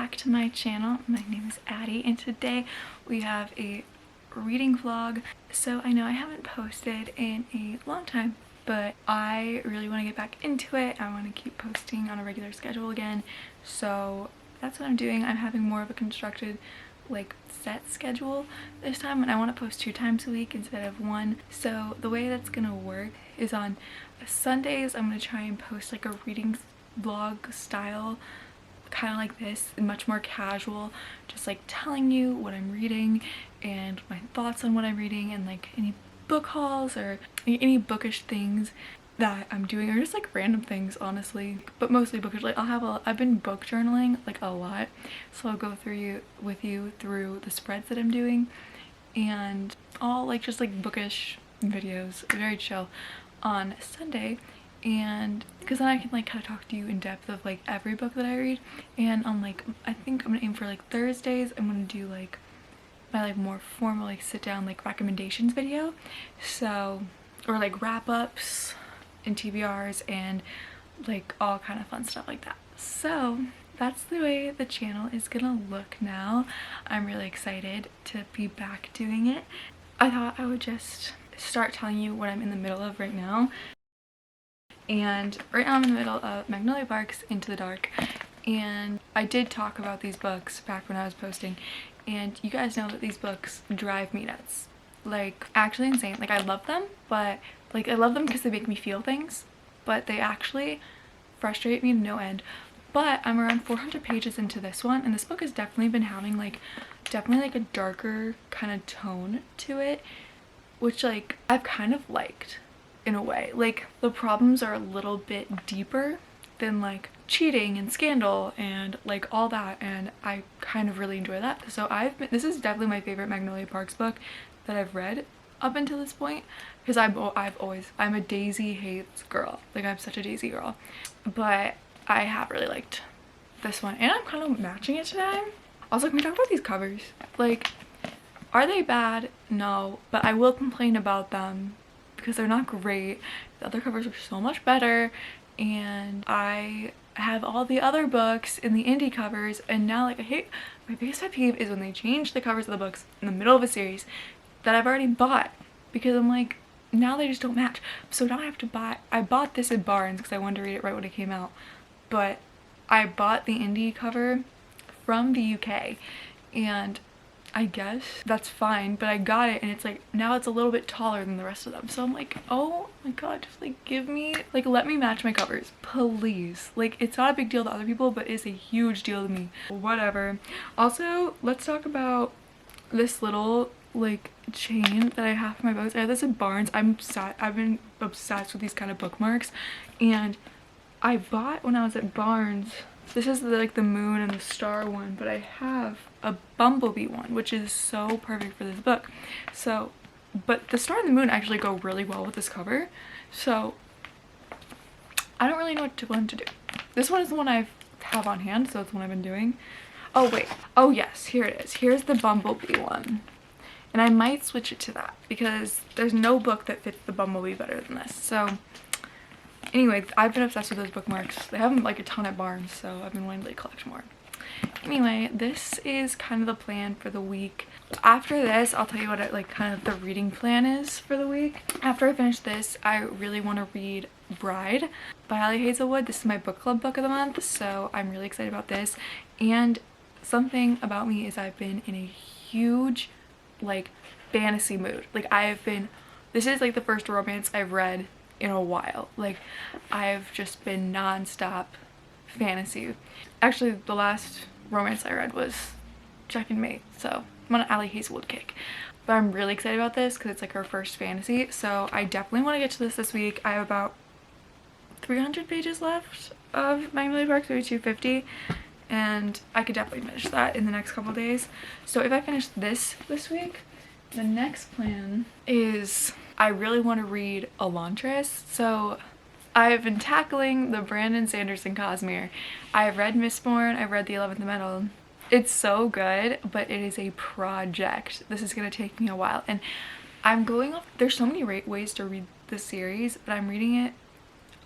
back to my channel. My name is Addie and today we have a reading vlog. So I know I haven't posted in a long time, but I really want to get back into it. I want to keep posting on a regular schedule again. So that's what I'm doing. I'm having more of a constructed set schedule this time, and I want to post 2 times a week instead of 1. So the way that's gonna work is on Sundays I'm gonna try and post like a reading vlog style, kind of like this, much more casual, just like telling you what I'm reading and my thoughts on what I'm reading and like any book hauls or any bookish things that I'm doing, or just like random things honestly, but mostly bookish. Like I've been book journaling like a lot, so I'll go through with you through the spreads that I'm doing and all like just like bookish videos, very chill on Sunday. And because then I can like kind of talk to you in depth of like every book that I read. And on like, I think I'm gonna aim for like Thursdays, I'm gonna do like my like more formal like sit down like recommendations video, so, or like wrap ups and TBRs and like all kind of fun stuff like that. So that's the way the channel is gonna look now. I'm really excited to be back doing it. I thought I would just start telling you what I'm in the middle of right now. And right now I'm in the middle of Magnolia Park's Into the Dark, and I did talk about these books back when I was posting, and you guys know that these books drive me nuts, like actually insane. Like I love them, but like I love them because they make me feel things, but they actually frustrate me to no end. But I'm around 400 pages into this one, and this book has definitely been having like a darker kind of tone to it, which like I've kind of liked in a way. Like the problems are a little bit deeper than like cheating and scandal and like all that, and I kind of really enjoy that. So this is definitely my favorite Magnolia Parks book that I've read up until this point, because I'm a Daisy hates girl. Like I'm such a Daisy girl, but I have really liked this one, and I'm kind of matching it today. Also, can we talk about these covers? Like, are they bad? No, but I will complain about them because they're not great. The other covers are so much better, and I have all the other books in the indie covers, and now like my biggest pet peeve is when they change the covers of the books in the middle of a series that I've already bought, because I'm like, now they just don't match. So now I have to I bought this at Barnes because I wanted to read it right when it came out, but I bought the indie cover from the UK, and I guess that's fine, but I got it and it's like, now it's a little bit taller than the rest of them. So I'm like, oh my god, just like let me match my covers, please. Like, it's not a big deal to other people, but it's a huge deal to me. Whatever. Also, let's talk about this little like chain that I have for my books. I have this at Barnes. I've been obsessed with these kind of bookmarks, and I bought when I was at Barnes. This is like the moon and the star one, but I have a bumblebee one, which is so perfect for this book. So, but the star and the moon actually go really well with this cover. So I don't really know what to do. This one is the one I have on hand, so it's the one I've been doing. Oh wait, oh yes, here it is. Here's the bumblebee one. And I might switch it to that because there's no book that fits the bumblebee better than this. So anyway, I've been obsessed with those bookmarks. They have them like a ton at Barnes, so I've been wanting to collect more. Anyway, this is kind of the plan for the week. After this, I'll tell you what kind of the reading plan is for the week. After I finish this, I really want to read Bride by Ali Hazelwood. This is my book club book of the month, so I'm really excited about this. And something about me is I've been in a huge like fantasy mood. Like this is like the first romance I've read in a while. Like I've just been non-stop fantasy. Actually, the last romance I read was Check and Mate, so I'm on an Ali Hazelwood kick. But I'm really excited about this because it's like her first fantasy, so I definitely want to get to this week. I have about 300 pages left of Magnolia Park, maybe 250, and I could definitely finish that in the next couple days. So if I finish this week, the next plan is I really want to read Elantris. So I've been tackling the Brandon Sanderson Cosmere. I've read Mistborn, I've read The 11th Metal. It's so good, but it is a project. This is going to take me a while, and I'm going off, there's so many ways to read the series, but I'm reading it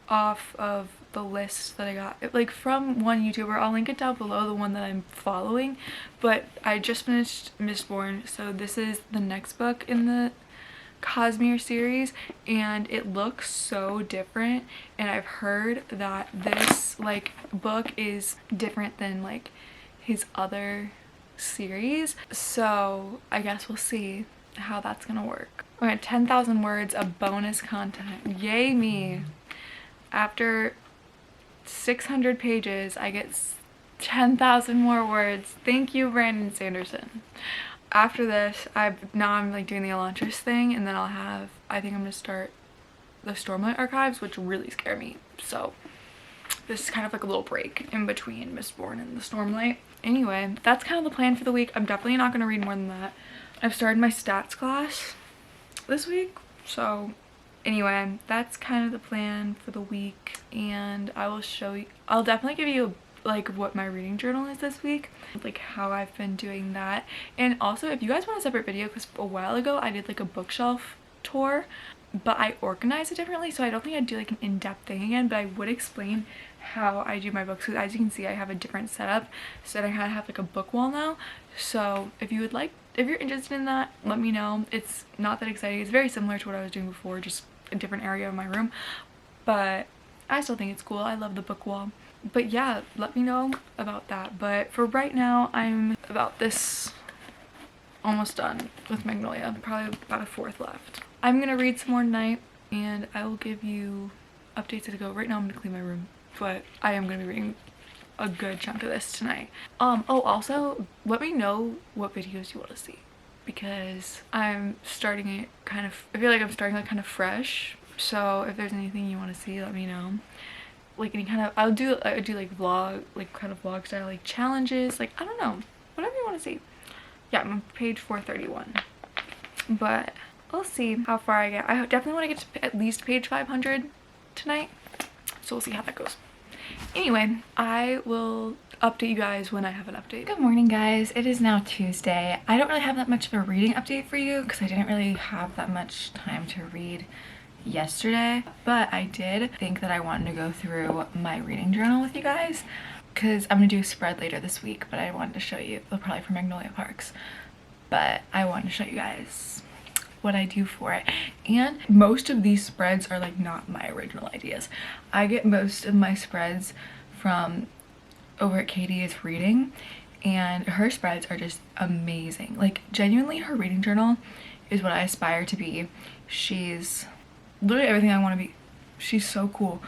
off of the list that I got like from one YouTuber. I'll link it down below, the one that I'm following. But I just finished Mistborn, so this is the next book in the Cosmere series, and it looks so different, and I've heard that this like book is different than like his other series, so I guess we'll see how that's gonna work. We're at 10,000 words of bonus content. Yay me. After 600 pages I get 10,000 more words. Thank you, Brandon Sanderson. After this, now I'm like doing the Elantris thing, and then I think I'm gonna start the Stormlight Archives, which really scare me. So this is kind of like a little break in between Mistborn and the Stormlight. Anyway, that's kind of the plan for the week. I'm definitely not gonna read more than that. I've started my stats class this week, so anyway, that's kind of the plan for the week, and I will show you, I'll definitely give you like what my reading journal is this week, like how I've been doing that. And also, if you guys want a separate video, because a while ago I did like a bookshelf tour, but I organized it differently, so I don't think I'd do like an in-depth thing again, but I would explain how I do my books, because as you can see I have a different setup, so I kind of have like a book wall now. So if you're interested in that, let me know. It's not that exciting, it's very similar to what I was doing before, just a different area of my room, but I still think it's cool. I love the book wall. But yeah, let me know about that. But for right now, I'm about this almost done with Magnolia, probably about a fourth left. I'm gonna read some more tonight, and I will give you updates as I go. Right now I'm gonna clean my room, but I am gonna be reading a good chunk of this tonight. Oh, also let me know what videos you want to see, because I'm starting it kind of, I feel like I'm starting like kind of fresh, so if there's anything you want to see, let me know. Like any kind of, I do like vlog, like kind of vlog style, like challenges, like I don't know, whatever you want to see. Yeah, I'm on page 431, but we'll see how far I get. I definitely want to get to at least page 500 tonight, so we'll see how that goes. Anyway, I will update you guys when I have an update. Good morning, guys. It is now Tuesday. I don't really have that much of a reading update for you because I didn't really have that much time to read yesterday, but I did think that I wanted to go through my reading journal with you guys, because I'm gonna do a spread later this week, but I wanted to show you, well, probably for Magnolia Parks, but I wanted to show you guys what I do for it. And most of these spreads are like not my original ideas. I get most of my spreads from over at Katie's Reading, and her spreads are just amazing. Like genuinely, her reading journal is what I aspire to be. She's literally everything I want to be. She's so cool,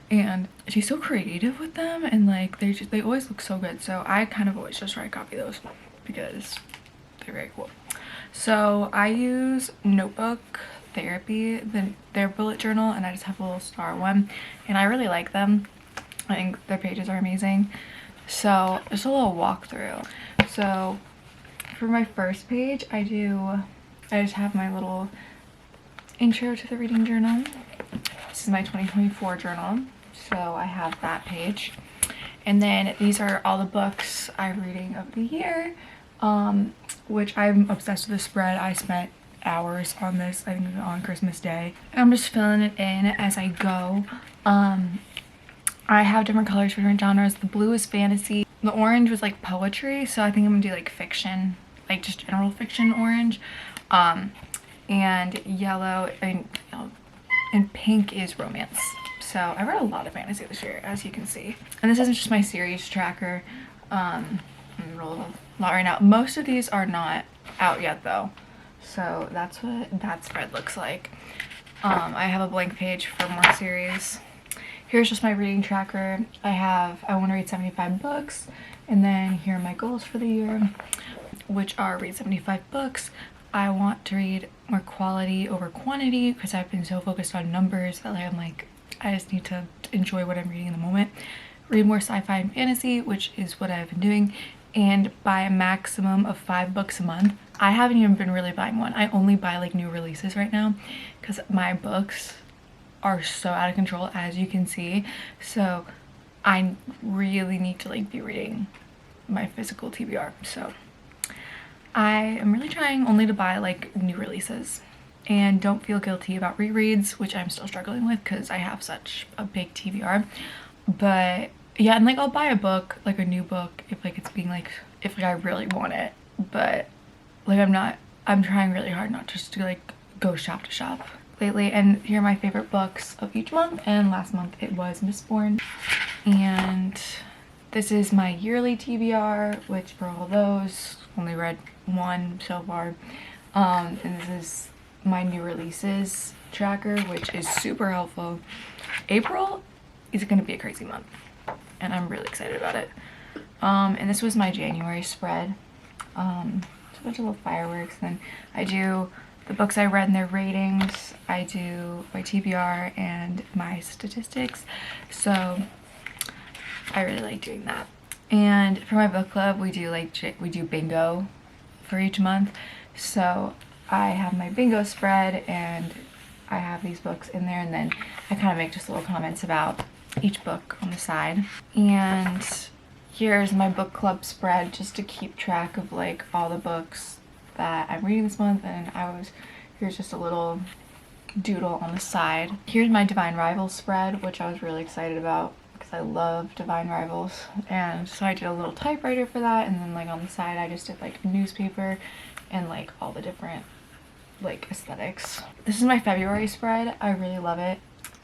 and she's so creative with them, and like they always look so good. So I kind of always just try to copy those because they're very cool. So I use Notebook Therapy, their bullet journal, and I just have a little star one, and I really like them. I think their pages are amazing. So just a little walkthrough. So for my first page, I just have my little intro to the reading journal. This is my 2024 journal, so I have that page. And then these are all the books I'm reading of the year, which I'm obsessed with this spread. I spent hours on this, I think on Christmas Day. And I'm just filling it in as I go. I have different colors for different genres. The blue is fantasy. The orange was like poetry, so I think I'm gonna do like fiction, like just general fiction orange. And yellow and pink is romance. So I read a lot of fantasy this year, as you can see. And this isn't just my series tracker. I'm rolling a lot right now. Most of these are not out yet though, so that's what that spread looks like. I have a blank page for more series. Here's just my reading tracker. I want to read 75 books, and then here are my goals for the year, which are read 75 books. I want to read more quality over quantity because I've been so focused on numbers that I'm like, I just need to enjoy what I'm reading in the moment. Read more sci-fi and fantasy, which is what I've been doing, and buy a maximum of 5 books a month. I haven't even been really buying one. I only buy like new releases right now because my books are so out of control, as you can see. So I really need to like be reading my physical TBR. So I am really trying only to buy like new releases, and don't feel guilty about rereads, which I'm still struggling with because I have such a big TBR. But yeah, and like I'll buy a book, like a new book, if like it's being like, if like I really want it. But like I'm trying really hard not just to like go shop to shop lately. And here are my favorite books of each month, and last month it was Mistborn. And this is my yearly TBR, which for all those only read one so far. And this is my new releases tracker, which is super helpful. April is going to be a crazy month, and I'm really excited about it. And this was my January spread. It's a bunch of little fireworks. Then I do the books I read and their ratings. I do my TBR and my statistics. So I really like doing that. And for my book club, we do bingo for each month. So I have my bingo spread, and I have these books in there, and then I kind of make just little comments about each book on the side. And here's my book club spread, just to keep track of like all the books that I'm reading this month. And here's just a little doodle on the side. Here's my Divine Rivals spread, which I was really excited about because I love Divine Rivals. And so I did a little typewriter for that, and then like on the side I just did like newspaper and like all the different like aesthetics. This is my February spread. I really love it.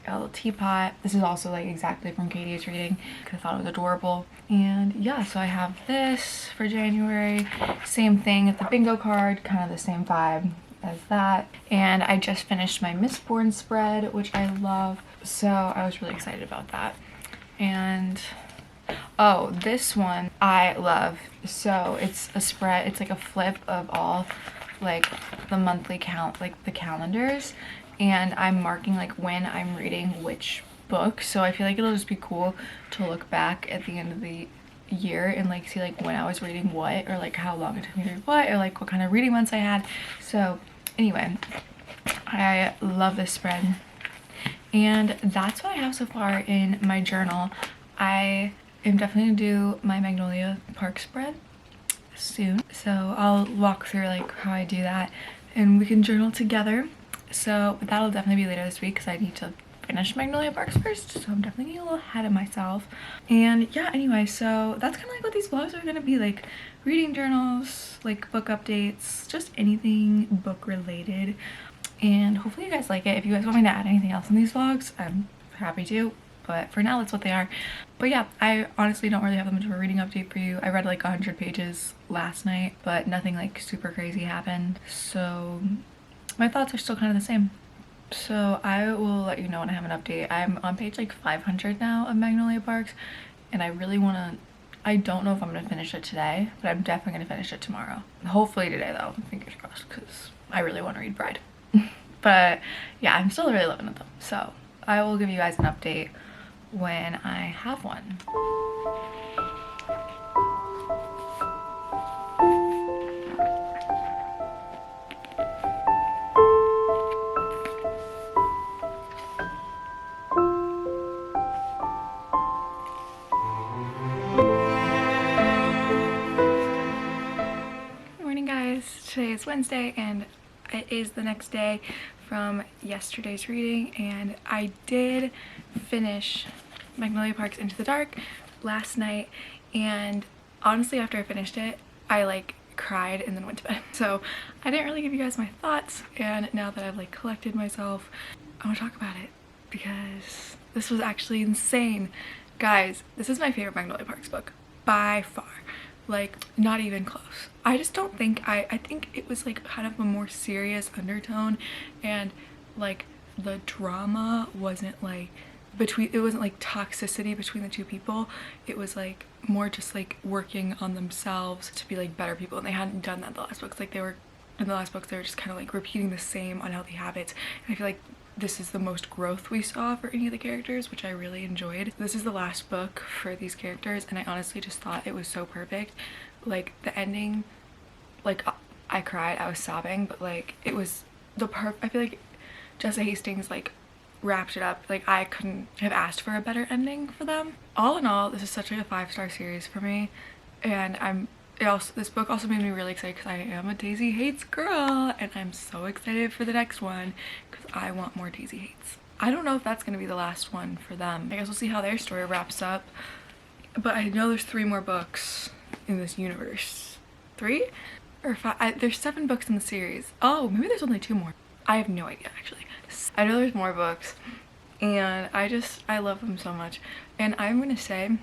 Got a little teapot. This is also like exactly from Katie's reading because I thought it was adorable. And yeah, so I have this for January. Same thing at the bingo card, kind of the same vibe as that. And I just finished my Mistborn spread, which I love. So I was really excited about that. And oh, this one I love. So it's a spread, it's like a flip of all like the monthly count, like the calendars, and I'm marking like when I'm reading which book. So I feel like it'll just be cool to look back at the end of the year and like see like when I was reading what, or like how long it took me to read what, or like what kind of reading months I had. So anyway, I love this spread. And that's what I have so far in my journal. I am definitely gonna do my Magnolia Park spread soon, so I'll walk through like how I do that and we can journal together. So that'll definitely be later this week because I need to finish Magnolia Parks first, so I'm definitely getting a little ahead of myself. And yeah, anyway, so that's kind of like what these vlogs are gonna be, like reading journals, like book updates, just anything book related. And hopefully you guys like it. If you guys want me to add anything else in these vlogs, I'm happy to, but for now that's what they are. But yeah, I honestly don't really have that much of a reading update for you. I read like 100 pages last night, but nothing like super crazy happened, so my thoughts are still kind of the same. So I will let you know when I have an update. I'm on page like 500 now of Magnolia Parks, and I really want to, I don't know if I'm going to finish it today, but I'm definitely going to finish it tomorrow. Hopefully today though, fingers crossed, because I really want to read Bride. But yeah, I'm still really loving it though. So I will give you guys an update when I have one. Good morning guys, today is Wednesday and it is the next day from yesterday's reading, and I did finish Magnolia Parks Into the Dark last night, and honestly after I finished it I like cried and then went to bed. So I didn't really give you guys my thoughts, and now that I've like collected myself, I want to talk about it because this was actually insane. Guys, this is my favorite Magnolia Parks book by far. Like not even close. I just don't think I think it was like kind of a more serious undertone, and like the drama wasn't like it wasn't like toxicity between the two people. It was like more just like working on themselves to be like better people, and they hadn't done that in the last books. Like they were in the last books they were just kind of like repeating the same unhealthy habits, and I feel like this is the most growth we saw for any of the characters, which I really enjoyed. This is the last book for these characters, and I honestly just thought it was so perfect. Like the ending, like I cried, I was sobbing, but like it was I feel like Jessa Hastings like wrapped it up. Like I couldn't have asked for a better ending for them. All in all, this is such like a 5-star series for me, and this book also made me really excited because I am a Daisy Hates girl, and I'm so excited for the next one because I want more Daisy Hates. I don't know if that's gonna be the last one for them. I guess we'll see how their story wraps up. But I know there's 3 more books in this universe. 3 or 5? There's 7 books in the series. Oh, maybe there's only 2 more. I have no idea actually. I know there's more books, and I love them so much. And I'm gonna say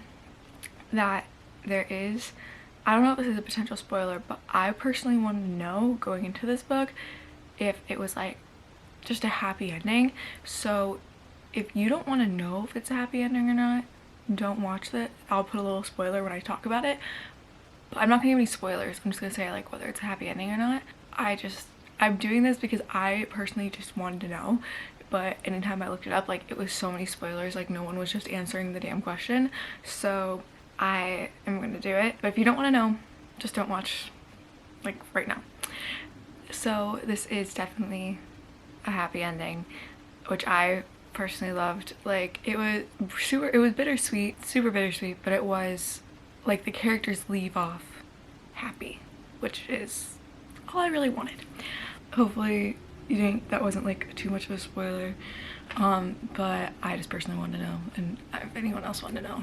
that there is, I don't know if this is a potential spoiler, but I personally want to know going into this book if it was like just a happy ending. So if you don't want to know if it's a happy ending or not, don't watch it. I'll put a little spoiler when I talk about it, but I'm not gonna give any spoilers. I'm just gonna say like whether it's a happy ending or not. I'm doing this because I personally just wanted to know, but anytime I looked it up, like it was so many spoilers, like no one was just answering the damn question. So I am gonna do it, but if you don't want to know, just don't watch like right now. So this is definitely a happy ending, which I personally loved. Like it was bittersweet, super bittersweet, but it was like the characters leave off happy, which is all I really wanted. Hopefully you think that wasn't like too much of a spoiler, but I just personally wanted to know, and if anyone else wanted to know,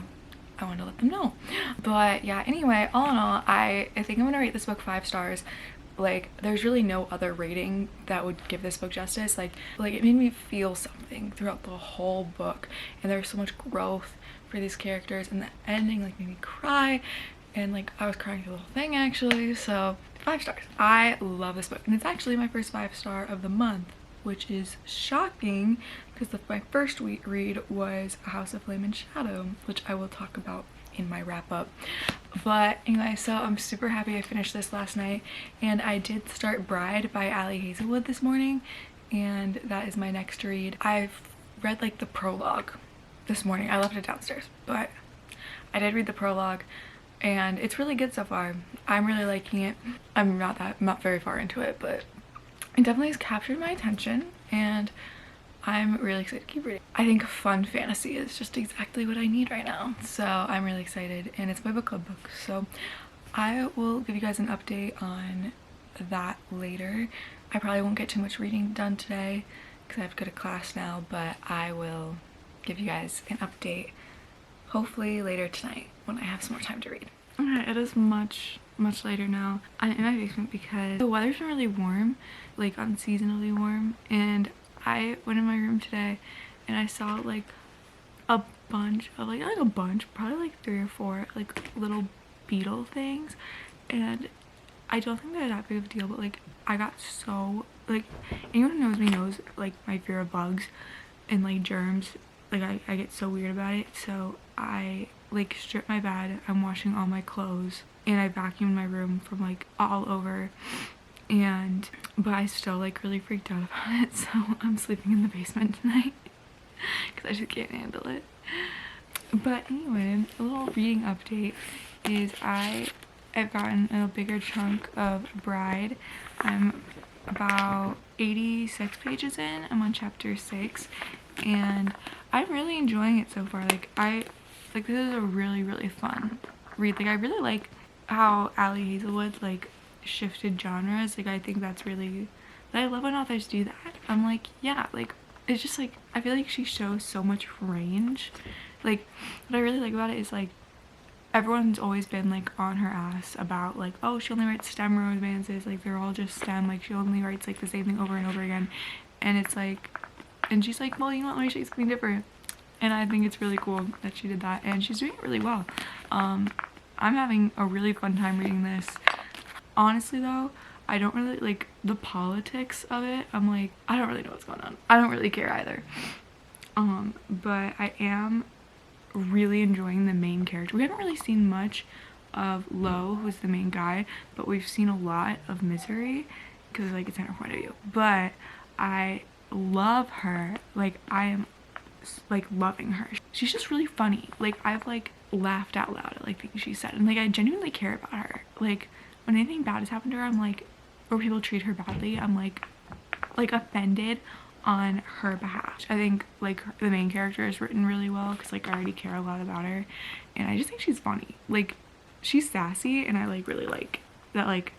I wanted to let them know. But yeah, anyway, all in all, I think I'm gonna rate this book 5 stars. Like there's really no other rating that would give this book justice. Like it made me feel something throughout the whole book, and there's so much growth for these characters, and the ending like made me cry, and like I was crying through the whole thing actually. So 5 stars. I love this book, and it's actually my first 5-star of the month, which is shocking because my first read was A House of Flame and Shadow, which I will talk about in my wrap up. But anyway, so I'm super happy I finished this last night, and I did start Bride by Ali Hazelwood this morning, and that is my next read. I've read like the prologue this morning. I left it downstairs, but I did read the prologue, and it's really good so far. I'm really liking it. I'm not very far into it, but it definitely has captured my attention, and I'm really excited to keep reading. I think fun fantasy is just exactly what I need right now, so I'm really excited, and it's my book club book, so I will give you guys an update on that later. I probably won't get too much reading done today because I have to go to class now, but I will give you guys an update hopefully later tonight when I have some more time to read. Okay, it is much later now. I'm in my basement because the weather's been really warm, like unseasonably warm, and I went in my room today and I saw like a bunch of probably like 3 or 4 like little beetle things, and I don't think they're that big of a deal, but like I got so, like, anyone who knows me knows like my fear of bugs and like germs. Like I get so weird about it, so I like stripped my bed, I'm washing all my clothes, and I vacuumed my room from like all over, but I still like really freaked out about it, so I'm sleeping in the basement tonight because I just can't handle it. But anyway, a little reading update is I've gotten a bigger chunk of Bride. I'm about 86 pages in. I'm on chapter 6, and I'm really enjoying it so far. This is a really fun read. Like I really like how Ali Hazelwood like shifted genres. Like I think that's really, I love when authors do that. I'm like, yeah, like it's just like I feel like she shows so much range. Like what I really like about it is like everyone's always been like on her ass about like, oh, she only writes STEM romances, like they're all just STEM, like she only writes like the same thing over and over again, and it's like, and she's like, well, you know what, let me show you something different. And I think it's really cool that she did that, and she's doing it really well. I'm having a really fun time reading this. Honestly though, I don't really like the politics of it. I'm like, I don't really know what's going on. I don't really care either. But I am really enjoying the main character. We haven't really seen much of Lo, who's the main guy, but we've seen a lot of Misery because like it's in her point of view. But I love her. Like I am like loving her. She's just really funny. Like I've like laughed out loud at like things she said, and like I genuinely care about her. Like when anything bad has happened to her, I'm like, or people treat her badly, I'm like offended on her behalf. I think like the main character is written really well because like I already care a lot about her, and I just think she's funny. Like she's sassy, and I like really like that. Like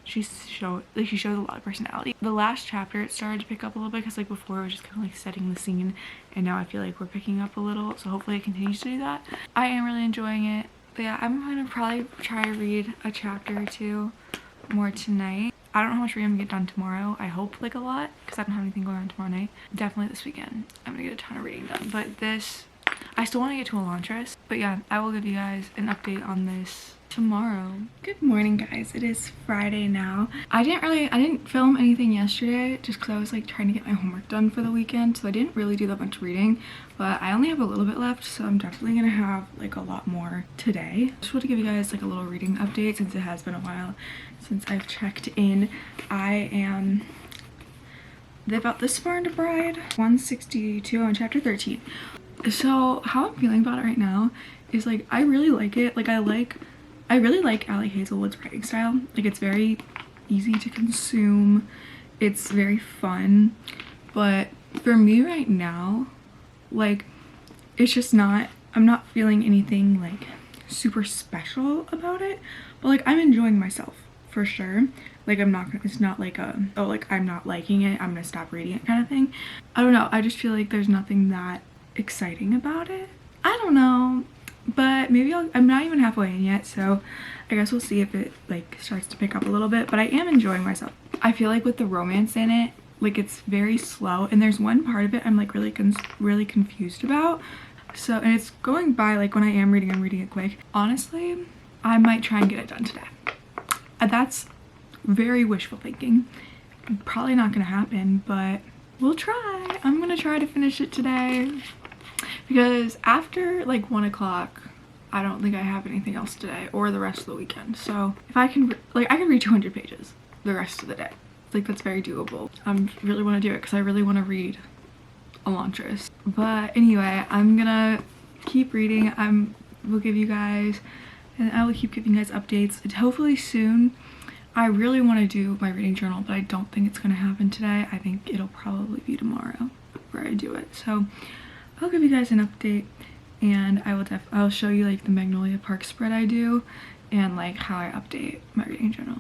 she shows a lot of personality. The last chapter it started to pick up a little bit because like before it was just kind of like setting the scene, and now I feel like we're picking up a little, so hopefully it continues to do that. I am really enjoying it. But yeah, I'm gonna probably try to read a chapter or two more tonight. I don't know how much reading I'm gonna get done tomorrow. I hope like a lot because I don't have anything going on tomorrow night. Definitely this weekend I'm gonna get a ton of reading done, but this, I still want to get to Elantris. But yeah, I will give you guys an update on this tomorrow. Good morning guys, it is Friday now. I didn't film anything yesterday just because I was like trying to get my homework done for the weekend, so I didn't really do that much reading, but I only have a little bit left, so I'm definitely gonna have like a lot more today. Just want to give you guys like a little reading update since it has been a while since I've checked in. I am about this far into Bride, 162 on chapter 13. So how I'm feeling about it right now is like I really like it. Like I really like Ali Hazelwood's writing style. Like it's very easy to consume, it's very fun, but for me right now, like it's just not, I'm not feeling anything like super special about it, but like I'm enjoying myself for sure. Like I'm not, it's not like a, oh like I'm not liking it, I'm gonna stop reading it kind of thing. I don't know, I just feel like there's nothing that exciting about it. I don't know, but maybe I'm not even halfway in yet, so I guess we'll see if it like starts to pick up a little bit, but I am enjoying myself. I feel like with the romance in it, like it's very slow, and there's one part of it I'm like really confused about. So, and it's going by, like when I am reading, I'm reading it quick. Honestly, I might try and get it done today. That's very wishful thinking. Probably not gonna happen, but we'll try. I'm gonna try to finish it today because after like 1 o'clock, I don't think I have anything else today or the rest of the weekend. So if I can, like I can read 200 pages the rest of the day. Like that's very doable. I really want to do it because I really want to read Elantris. But anyway, I'm gonna keep reading. Will give you guys, and I will keep giving you guys updates. And hopefully soon. I really want to do my reading journal, but I don't think it's gonna happen today. I think it'll probably be tomorrow where I do it. So I'll give you guys an update, and I'll show you like the Magnolia Park spread I do and like how I update my reading journal.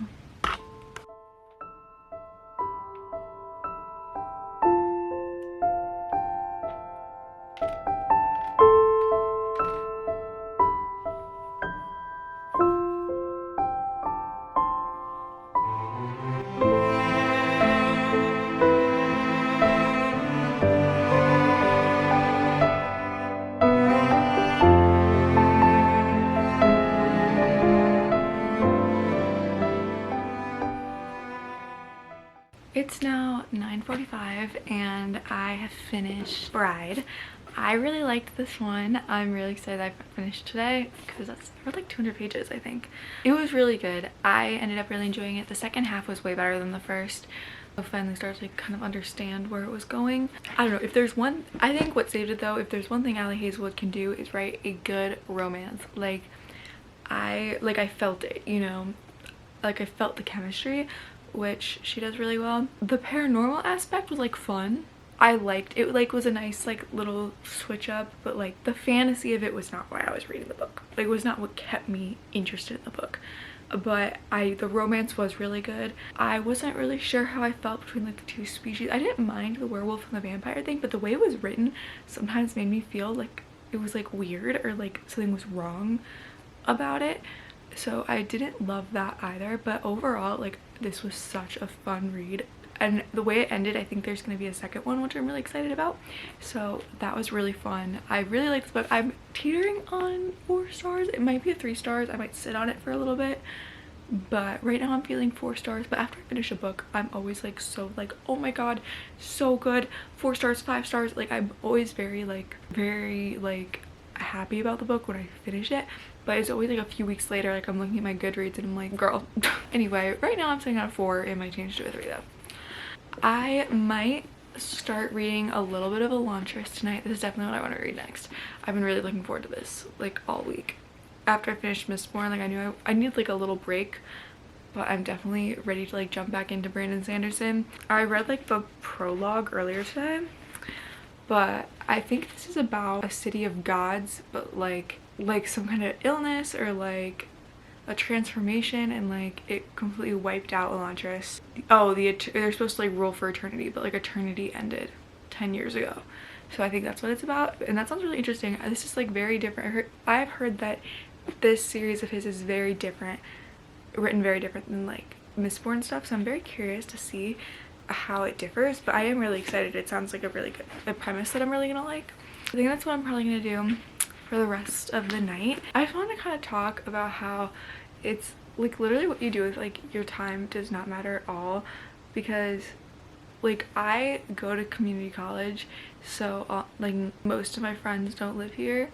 It's now 9:45 and I have finished Bride. I really liked this one. I'm really excited I finished today because that's like 200 pages, I think. It was really good. I ended up really enjoying it. The second half was way better than the first. I finally started to kind of understand where it was going. I don't know, if there's one, I think what saved it though, if there's one thing Ali Hazelwood can do is write a good romance. Like I felt it, you know, like I felt the chemistry, which she does really well. The paranormal aspect was like fun. I liked it, like was a nice like little switch up, but like the fantasy of it was not why I was reading the book. Like it was not what kept me interested in the book. But the romance was really good. I wasn't really sure how I felt between like the two species. I didn't mind the werewolf and the vampire thing, but the way it was written sometimes made me feel like it was like weird or like something was wrong about it. So I didn't love that either, but overall like this was such a fun read, and the way it ended, I think there's going to be a second one which I'm really excited about, so that was really fun. I really like this book. I'm teetering on 4 stars. It might be a 3 stars. I might sit on it for a little bit, but right now I'm feeling 4 stars. But after I finish a book, I'm always like so like, oh my god, so good, 4 stars, 5 stars. Like I'm always very happy about the book when I finish it, but it's always like a few weeks later, like I'm looking at my Goodreads and I'm like, girl. Anyway, right now I'm sitting at a 4. It might change to a 3 though. I might start reading a little bit of Elantris tonight. This is definitely what I want to read next. I've been really looking forward to this like all week. After I finished Mistborn, like I knew I need like a little break, but I'm definitely ready to like jump back into Brandon Sanderson. I read like the prologue earlier today, but I think this is about a city of gods, but like some kind of illness or like a transformation and like it completely wiped out Elantris. Oh, they're supposed to like rule for eternity, but like eternity ended 10 years ago. So I think that's what it's about, and that sounds really interesting. This is like very different. I've heard that this series of his is very different, written very different than like Mistborn stuff, so I'm very curious to see how it differs, but I am really excited. It sounds like a really good premise that I'm really gonna like. I think that's what I'm probably gonna do for the rest of the night. I just want to kind of talk about how it's like literally what you do with like your time does not matter at all, because like I go to community college, so like most of my friends don't live here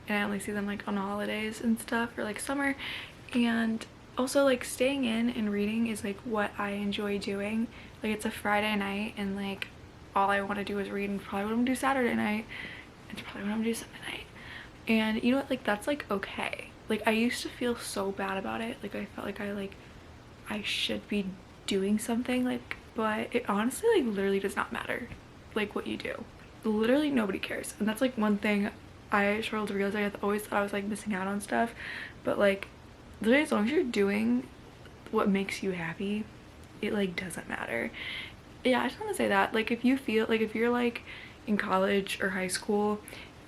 and I only see them like on holidays and stuff, or like summer. And also like staying in and reading is like what I enjoy doing. Like it's a Friday night and like all I want to do is read, and probably what I'm gonna do Saturday night, and probably what I'm gonna do Sunday night. And you know what, like that's like okay. Like I used to feel so bad about it, like I felt like I should be doing something, like, but it honestly like literally does not matter like what you do. Literally nobody cares, and that's like one thing I struggled to realize. I always thought I was like missing out on stuff, but like literally as long as you're doing what makes you happy, it like doesn't matter. Yeah, I just want to say that like if you feel like if you're like in college or high school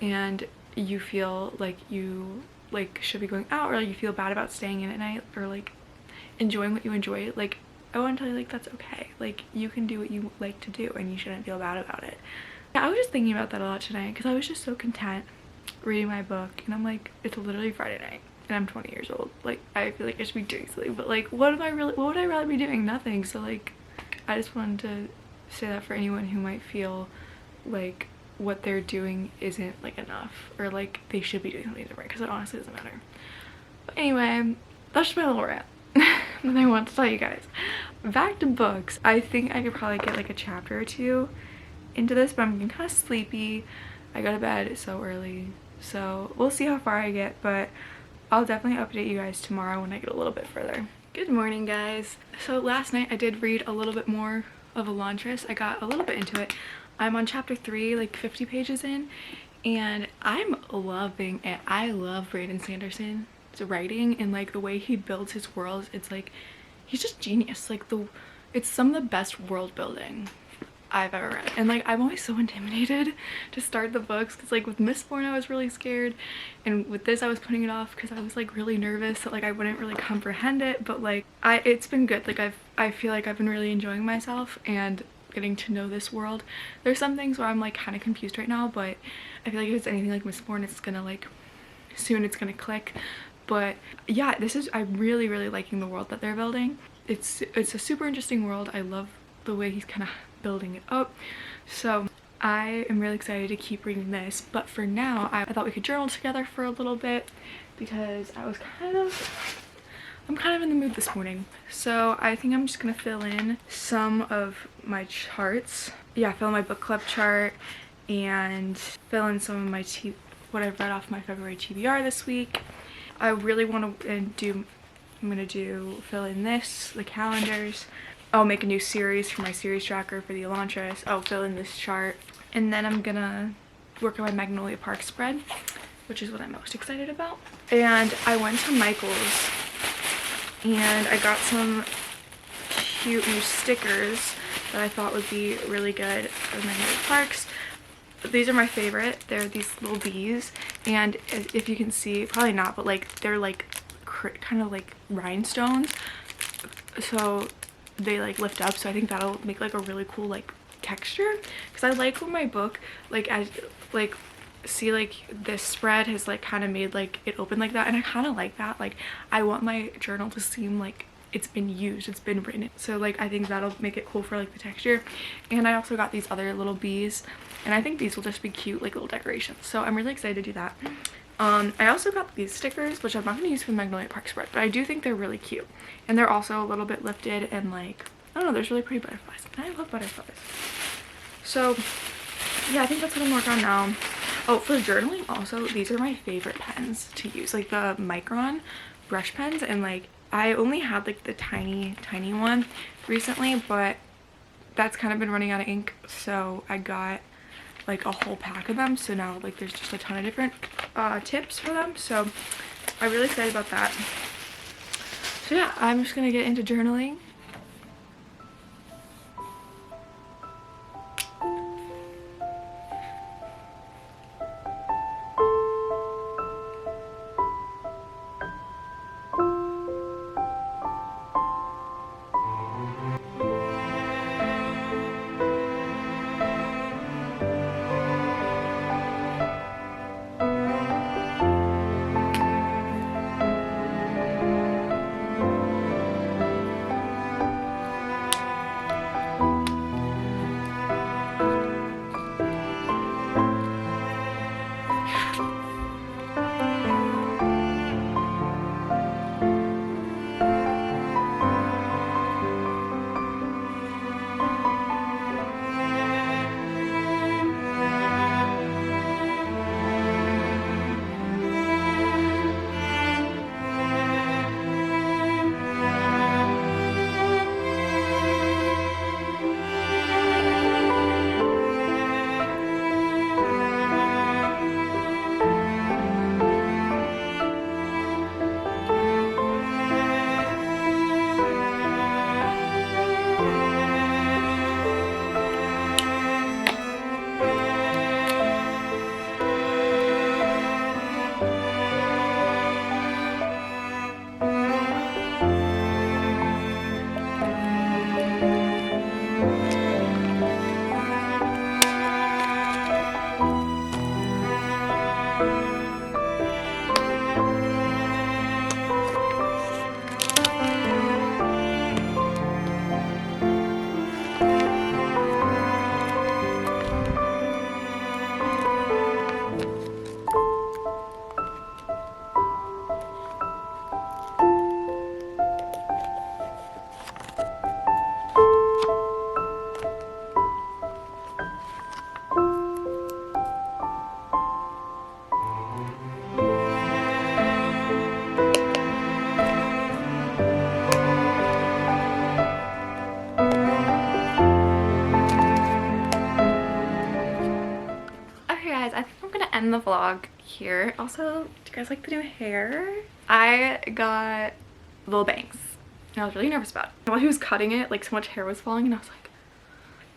and you feel like you like should be going out, or like you feel bad about staying in at night, or like enjoying what you enjoy, like I want to tell you like that's okay. Like you can do what you like to do and you shouldn't feel bad about it. Yeah, I was just thinking about that a lot tonight because I was just so content reading my book, and I'm like, it's literally Friday night and I'm 20 years old. Like I feel like I should be doing something, but like what would I really be doing? Nothing. So like I just wanted to say that for anyone who might feel like what they're doing isn't like enough, or like they should be doing something different, because it honestly doesn't matter. But anyway, that's just my little rant that I want to tell you guys. Back to books. I think I could probably get like a chapter or two into this, but I'm getting kind of sleepy. I go to bed so early, so we'll see how far I get, but I'll definitely update you guys tomorrow when I get a little bit further. Good morning, guys. So last night I did read a little bit more of Elantris. I got a little bit into it. I'm on chapter 3, like 50 pages in, and I'm loving it. I love Brandon Sanderson's writing and like the way he builds his worlds. It's like he's just genius. Like it's some of the best world building I've ever read, and like I'm always so intimidated to start the books, because like with Mistborn I was really scared, and with this I was putting it off because I was like really nervous that like I wouldn't really comprehend it. But like it's been good. Like I feel like I've been really enjoying myself and getting to know this world. There's some things where I'm like kind of confused right now, but I feel like if it's anything like Mistborn, it's gonna like soon it's gonna click. But yeah, I'm really liking the world that they're building. It's a super interesting world. I love the way he's kind of building it up, so I am really excited to keep reading this. But for now I thought we could journal together for a little bit, because I'm kind of in the mood this morning. So I think I'm just gonna fill in some of my charts. Yeah, fill in my book club chart and fill in some of my what I've read off my February TBR this week. I really want to fill in the calendars. I'll make a new series for my series tracker for the Elantris. I'll fill in this chart, and then I'm gonna work on my Magnolia Park spread, which is what I'm most excited about. And I went to Michael's and I got some cute new stickers that I thought would be really good for Magnolia Parks. These are my favorite. They're these little bees, and if you can see, probably not, but like they're like kind of like rhinestones, so they like lift up, so I think that'll make like a really cool like texture, because I like when my book like see like this spread has like kind of made like it open like that, and I kind of like that. Like I want my journal to seem like it's been used, it's been written, so like I think that'll make it cool for like the texture. And I also got these other little bees, and I think these will just be cute like little decorations, so I'm really excited to do that. I also got these stickers, which I'm not going to use for the Magnolia Park spread, but I do think they're really cute, and they're also a little bit lifted, and like I don't know, there's really pretty butterflies, and I love butterflies. So yeah, I think that's what I'm working on now. Oh, for journaling also, these are my favorite pens to use, like the Micron brush pens, and like I only had like the tiny one recently, but that's kind of been running out of ink, so I got like a whole pack of them, so now like there's just a ton of different tips for them, so I'm really excited about that. So yeah, I'm just gonna get into journaling. End the vlog here. Also, do you guys like the new hair? I got little bangs and I was really nervous about it. While he was cutting it, like so much hair was falling and I was like,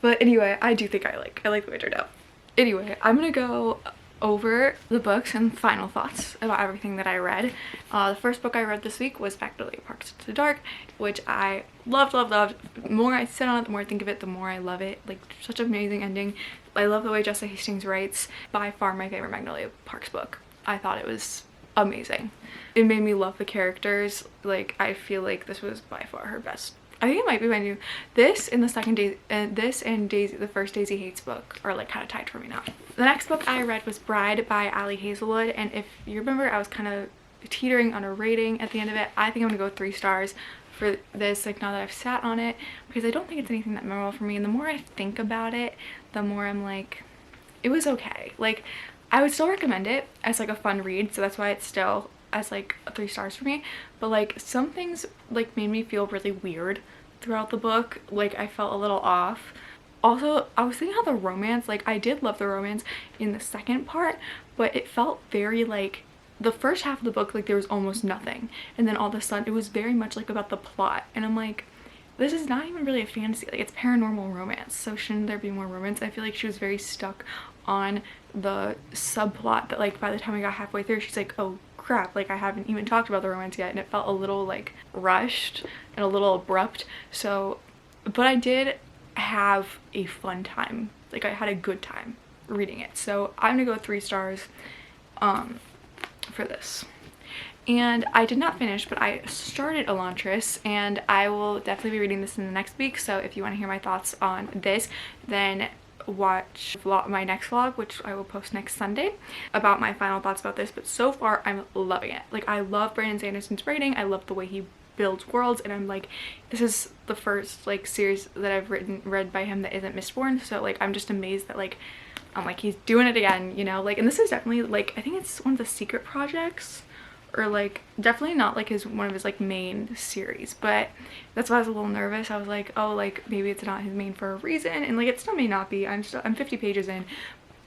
but anyway, I do think I like the way it turned out. Anyway, I'm gonna go over the books and final thoughts about everything that I read. The first book I read this week was Magnolia Parks After Dark, which I loved. The more I sit on it, the more I think of it, the more I love it. Like, such an amazing ending. I love the way Jessa Hastings writes. By far my favorite Magnolia Parks book. I thought it was amazing. It made me love the characters. Like, I feel like this was by far her best. I think it might be my new, this and the second Daisy, and this and Daisy, the first Daisy Hates book are like kind of tied for me now. The next book I read was Bride by Ali Hazelwood, and if you remember, I was kind of teetering on a rating at the end of it. I think I'm gonna go 3 stars for this, like, now that I've sat on it, because I don't think it's anything that memorable for me, and the more I think about it, the more I'm like, it was okay. Like, I would still recommend it as like a fun read, so that's why it's still as like 3 stars for me. But like, some things like made me feel really weird throughout the book. Like, I felt a little off. Also, I was thinking how the romance, like, I did love the romance in the second part, but it felt very like, the first half of the book, like, there was almost nothing, and then all of a sudden it was very much like about the plot, and I'm like, this is not even really a fantasy, like, it's paranormal romance, so shouldn't there be more romance? I feel like she was very stuck on the subplot that, like, by the time I got halfway through, she's like, oh crap, like, I haven't even talked about the romance yet, and it felt a little like rushed and a little abrupt. So, but I did have a fun time, like, I had a good time reading it, so I'm gonna go 3 stars for this. And I did not finish, but I started Elantris, and I will definitely be reading this in the next week, so if you want to hear my thoughts on this, then watch my next vlog, which I will post next Sunday, about my final thoughts about this. But so far, I'm loving it. Like, I love Brandon Sanderson's writing. I love the way he builds worlds, and I'm like, this is the first like series that I've read by him that isn't Mistborn, so like, I'm just amazed that, like, I'm like, he's doing it again, you know, like, and this is definitely, like, I think it's one of the secret projects, or like, definitely not like one of his like main series, but that's why I was a little nervous. I was like, oh, like, maybe it's not his main for a reason, and like, it still may not be. I'm 50 pages in,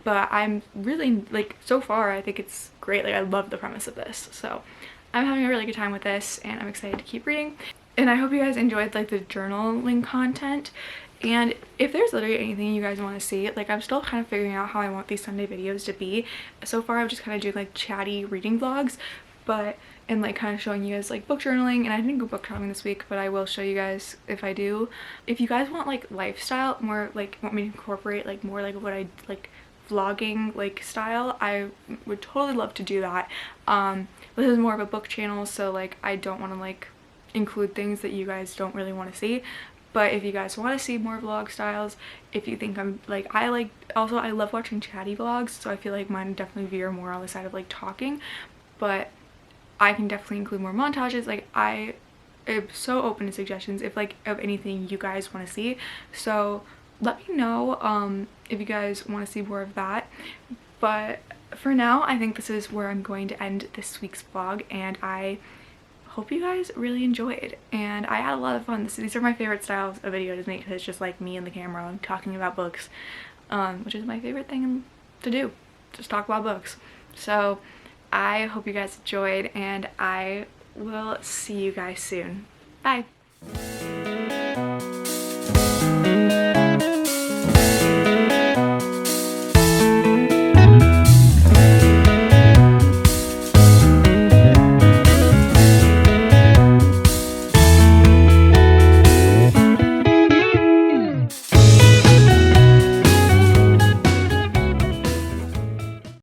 but I'm really, like, so far I think it's great. Like, I love the premise of this, so I'm having a really good time with this and I'm excited to keep reading. And I hope you guys enjoyed like the journaling content. And if there's literally anything you guys want to see, like I'm still kind of figuring out how I want these Sunday videos to be. So far I've just kind of doing like chatty reading vlogs, but and like kind of showing you guys like book journaling. And I didn't go book journaling this week, but I will show you guys if I do. If you guys want like lifestyle, more like want me to incorporate like more like what I like vlogging like style, I would totally love to do that. This is more of a book channel, so like I don't want to like include things that you guys don't really want to see. But if you guys want to see more vlog styles, if you think I'm like, also I love watching chatty vlogs, so I feel like mine definitely veer more on the side of like talking, but I can definitely include more montages. Like I am so open to suggestions if like of anything you guys want to see, so let me know if you guys want to see more of that. But for now, I think this is where I'm going to end this week's vlog, and I hope you guys really enjoyed, and I had a lot of fun. These are my favorite styles of video to make, because it's just like me and the camera and talking about books, which is my favorite thing to do, just talk about books. So I hope you guys enjoyed, and I will see you guys soon. Bye.